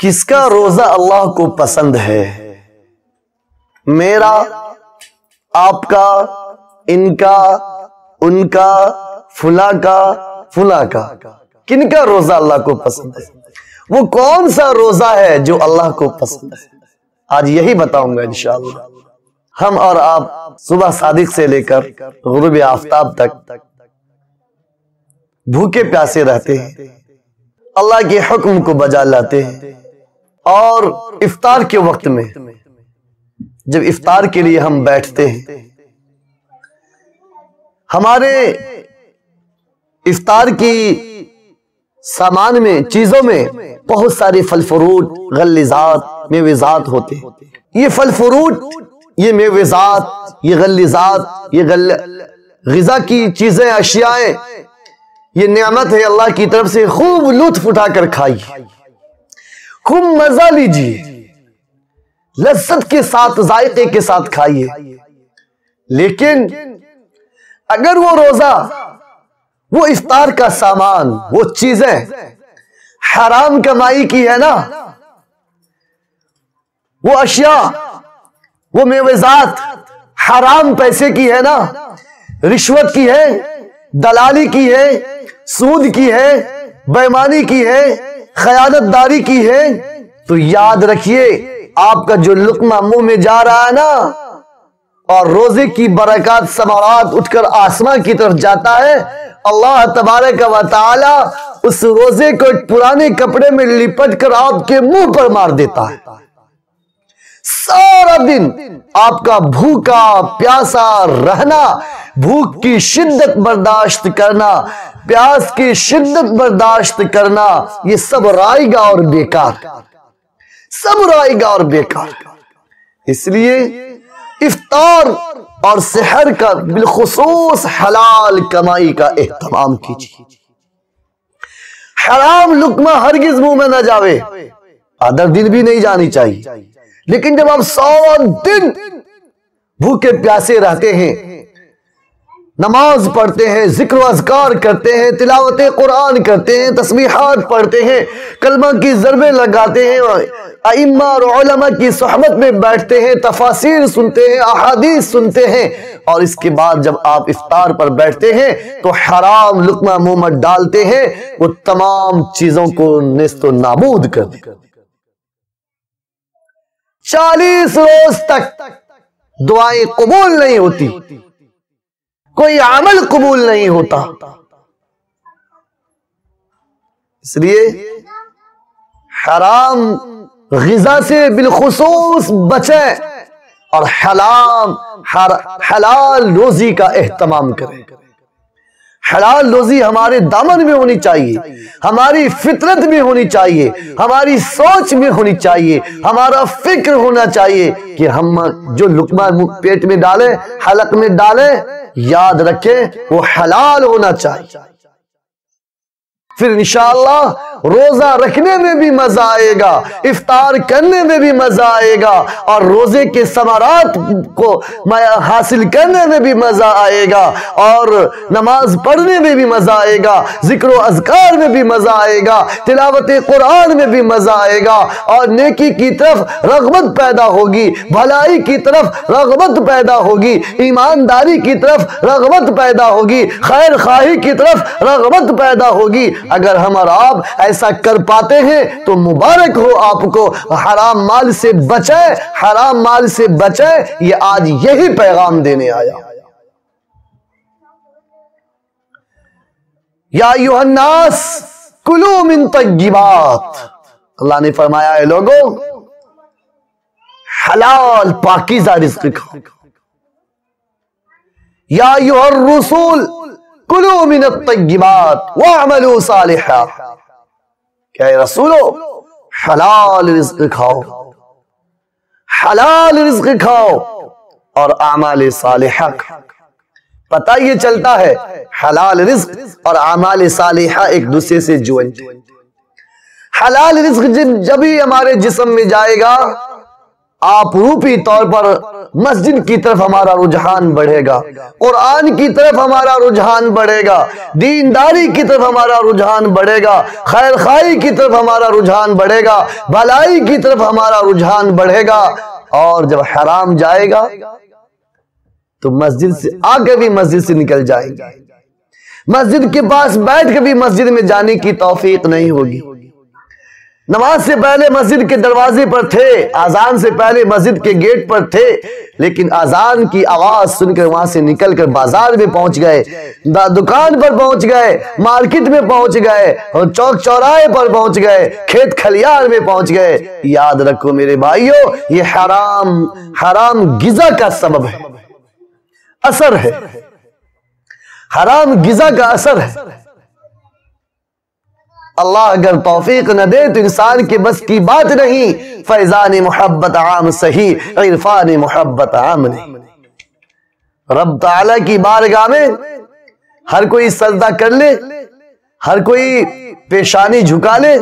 کس کا روزہ اللہ کو پسند ہے؟ میرا، آپ کا، ان کا، ان کا، فلاں کا، فلاں کا۔ کن کا روزہ اللہ کو پسند ہے؟ وہ کون سا روزہ ہے جو اللہ کو پسند ہے؟ آج یہی بتاؤں گا انشاءاللہ۔ ہم اور آپ صبح صادق سے لے کر غروب آفتاب تک بھوکے پیاسے رہتے ہیں، اللہ کے حکم کو بجا لاتے ہیں، اور افطار کے وقت میں جب افطار کے لیے ہم بیٹھتے ہیں، ہمارے افطار کی سامان میں، چیزوں میں بہت سارے پھل فروٹ، غلظات، میوزات ہوتے ہیں۔ یہ پھل فروٹ، یہ میوزات، یہ غلظات، یہ غذا کی چیزیں، اشیاء، یہ نعمت ہے اللہ کی طرف سے۔ خوب لطف اٹھا کر کھائیے، خوب مزہ لیجیے، لذت کے ساتھ، ذائقے کے ساتھ کھائیے۔ لیکن اگر وہ روزہ، وہ افطار کا سامان، وہ چیزیں حرام کمائی کی ہے نا، وہ اشیاء، وہ میوزات حرام پیسے کی ہے نا، رشوت کی ہے، دلالی کی ہے، سود کی ہے، بے ایمانی کی ہے، خیانت داری کی ہے، تو یاد رکھیے آپ کا جو لقمہ منہ میں جا رہا ہے نا، اور روزے کی برکات، ثمرات اٹھ کر آسمان کی طرف جاتا ہے، اللہ تبارک و تعالی اس روزے کو ایک پرانے کپڑے میں لپٹ کر آپ کے منہ پر مار دیتا ہے۔ سارا دن آپ کا بھوکا پیاسا رہنا، بھوک کی شدت برداشت کرنا، پیاس کی شدت برداشت کرنا، یہ سب رائے گا اور بیکار، سب رائے گا اور بیکار۔ اس لیے افطار اور سحر کا بالخصوص حلال کمائی کا اہتمام کیجیے۔ حرام لقمہ ہرگز منہ میں نہ جاوے، آدھا دن بھی نہیں جانی چاہیے۔ لیکن جب آپ 100 دن بھوکے پیاسے رہتے ہیں، نماز پڑھتے ہیں، ذکر و اذکار کرتے ہیں، تلاوت قرآن کرتے ہیں، تسبیحات پڑھتے ہیں، کلمہ کی ضربیں لگاتے ہیں، ائمہ اور علماء کی صحبت میں بیٹھتے ہیں، تفاسیر سنتے ہیں، احادیث سنتے ہیں، اور اس کے بعد جب آپ افطار پر بیٹھتے ہیں تو حرام لقمہ منہ میں ڈالتے ہیں، وہ تمام چیزوں کو نیست و نابود کر دیتے ہیں۔ 40 روز تک دعائیں قبول نہیں ہوتی، کوئی عمل قبول نہیں ہوتا۔ اس لیے حرام غذا سے بالخصوص بچیں اور حلال روزی کا اہتمام کریں۔ حلال روزی ہمارے دامن میں ہونی چاہیے، ہماری فطرت میں ہونی چاہیے، ہماری سوچ میں ہونی چاہیے، ہمارا فکر ہونا چاہیے کہ ہم جو لقمہ پیٹ میں ڈالیں، حلق میں ڈالیں، یاد رکھیں وہ حلال ہونا چاہیے۔ پھر انشاءاللہ روزہ رکھنے میں بھی مزہ آئے گا، افطار کرنے میں بھی مزہ آئے گا، اور روزے کے ثمرات کو حاصل کرنے میں بھی مزہ آئے گا، اور نماز پڑھنے میں بھی مزہ آئے گا، ذکر و اذکار میں بھی مزہ آئے گا، تلاوت قرآن میں بھی مزہ آئے گا، اور نیکی کی طرف رغبت پیدا ہوگی، بھلائی کی طرف رغبت پیدا ہوگی، ایمانداری کی طرف رغبت پیدا ہوگی، خیر خواہی کی طرف رغبت پیدا ہوگی۔ اگر ہم اور آپ ایسا کر پاتے ہیں تو مبارک ہو آپ کو۔ حرام مال سے بچیں، حرام مال سے بچیں، یہ آج یہی پیغام دینے آیا۔ یا ایھا الناس کلوا من طیبات، اللہ نے فرمایا ہے لوگوں حلال پاکیزہ رزق کھاؤ۔ یا ایھا الرسول کلوا من الطیبات واعملوا صالحا، کہ اے رسولو حلال رزق کھاؤ، حلال رزق کھاؤ اور اعمال صالحہ کھاؤ۔ پتہ یہ چلتا ہے حلال رزق اور اعمال صالحہ ایک دوسرے سے جوائنٹ ہے۔ حلال رزق جب ہی ہمارے جسم میں جائے گا، آپ روپی طور پر مسجد کی طرف ہمارا رجحان بڑھے گا، قرآن کی طرف ہمارا رجحان بڑھے گا، دینداری کی طرف ہمارا رجحان بڑھے گا، خیر خواہی کی طرف ہمارا رجحان بڑھے گا، بھلائی کی طرف ہمارا رجحان بڑھے گا۔ اور جب حرام جائے گا تو مسجد سے آ کے بھی مسجد سے نکل جائیں گے، مسجد کے پاس بیٹھ کے بھی مسجد میں جانے کی توفیق نہیں ہوگی۔ نماز سے پہلے مسجد کے دروازے پر تھے، اذان سے پہلے مسجد کے گیٹ پر تھے، لیکن اذان کی آواز سن کر وہاں سے نکل کر بازار میں پہنچ گئے، دکان پر پہنچ گئے، مارکیٹ میں پہنچ گئے، اور چوک چوراہے پر پہنچ گئے، کھیت کھلیان میں پہنچ گئے۔ یاد رکھو میرے بھائیو، یہ حرام غذا کا سبب ہے، اثر ہے، حرام غذا کا اثر ہے۔ اللہ اگر توفیق نہ دے تو انسان کے بس کی بات نہیں، فیضان محبت عام صحیح، عرفان محبت عام نہیں۔ رب تعالیٰ کی بارگاہ میں ہر کوئی سجدہ کر لے، ہر کوئی پیشانی جھکا لے،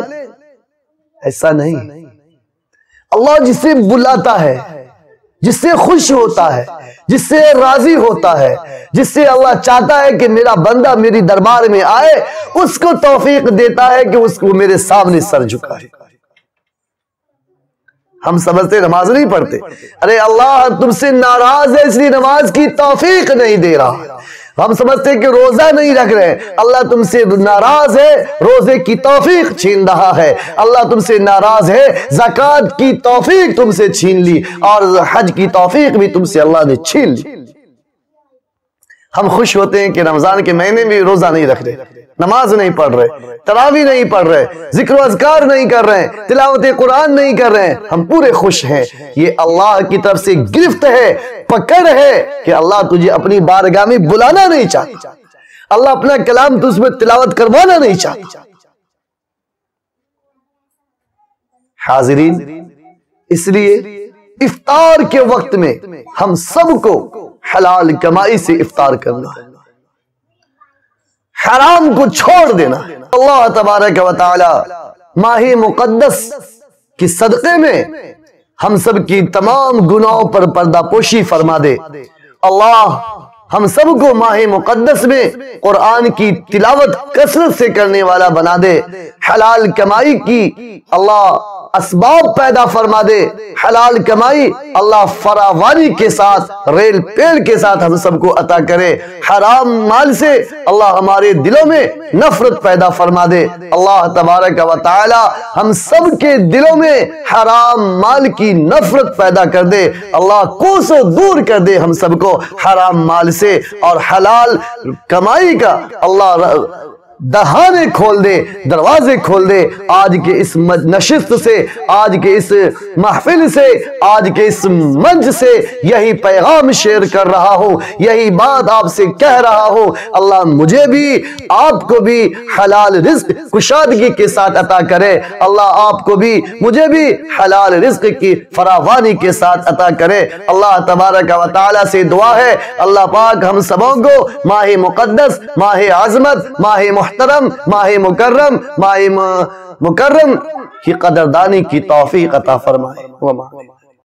ایسا نہیں۔ اللہ جس سے بلاتا ہے، جس سے خوش ہوتا ہے، جس سے راضی ہوتا ہے، جس سے اللہ چاہتا ہے کہ میرا بندہ میری دربار میں آئے، اس کو توفیق دیتا ہے کہ اس کو میرے سامنے سر جھکائے۔ ہم سمجھتے نماز نہیں پڑھتے، ارے اللہ تم سے ناراض ہے اس لیے نماز کی توفیق نہیں دے رہا۔ ہم سمجھتے کہ روزہ نہیں رکھ رہے، اللہ تم سے ناراض ہے، روزے کی توفیق چھین رہا ہے۔ اللہ تم سے ناراض ہے، زکوٰۃ کی توفیق تم سے چھین لی، اور حج کی توفیق بھی تم سے اللہ نے چھین لی۔ ہم خوش ہوتے ہیں کہ رمضان کے مہینے میں روزہ نہیں رکھ رہے، نماز نہیں پڑھ رہے، تراویح نہیں پڑھ رہے، ذکر و اذکار نہیں کر رہے، تلاوت قرآن نہیں کر رہے، ہم پورے خوش ہیں۔ یہ اللہ کی طرف سے گرفت ہے، پکڑ ہے کہ اللہ تجھے اپنی بارگاہ میں بلانا نہیں چاہتا، اللہ اپنا کلام تجھ میں تلاوت کروانا نہیں چاہتا۔ حاضرین، اس لیے افطار کے وقت میں ہم سب کو حلال کمائی سے افطار کرنا ہے، حرام کو چھوڑ دینا ہے۔ اللہ تبارک و تعالی ماہ مقدس کی صدقے میں ہم سب کی تمام گناہوں پر پردہ پوشی فرما دے۔ اللہ ہم سب کو ماہ مقدس میں قرآن کی تلاوت کثرت سے کرنے والا بنا دے، حلال کمائی کی اللہ اسباب پیدا فرما دے، حلال کمائی اللہ فراوانی کے ساتھ، ریل پیل کے ساتھ ہم سب کو عطا کرے۔ حرام مال سے اللہ ہمارے دلوں میں نفرت پیدا فرما دے۔ اللہ تبارک و تعالی ہم سب کے دلوں میں حرام مال کی نفرت پیدا کر دے۔ اللہ کوسوں دور کر دے ہم سب کو حرام مال سے، اور حلال کمائی کا اللہ دہانے کھول دے، دروازے کھول دے۔ آج کے اس نشست سے، آج کے اس محفل سے، آج کے اس منچ سے یہی پیغام شیئر کر رہا ہوں، یہی بات آپ سے کہہ رہا ہوں۔ اللہ مجھے بھی آپ کو بھی حلال رزق کشادگی کے ساتھ عطا کرے، اللہ آپ کو بھی مجھے بھی حلال رزق کی فراوانی کے ساتھ عطا کرے۔ اللہ تبارک و تعالی سے دعا ہے اللہ پاک ہم سبوں کو ماہ مقدس، ماہ عظمت، ماہ محترم، ماہ مکرم کی قدردانی کی توفیق عطا فرمائے۔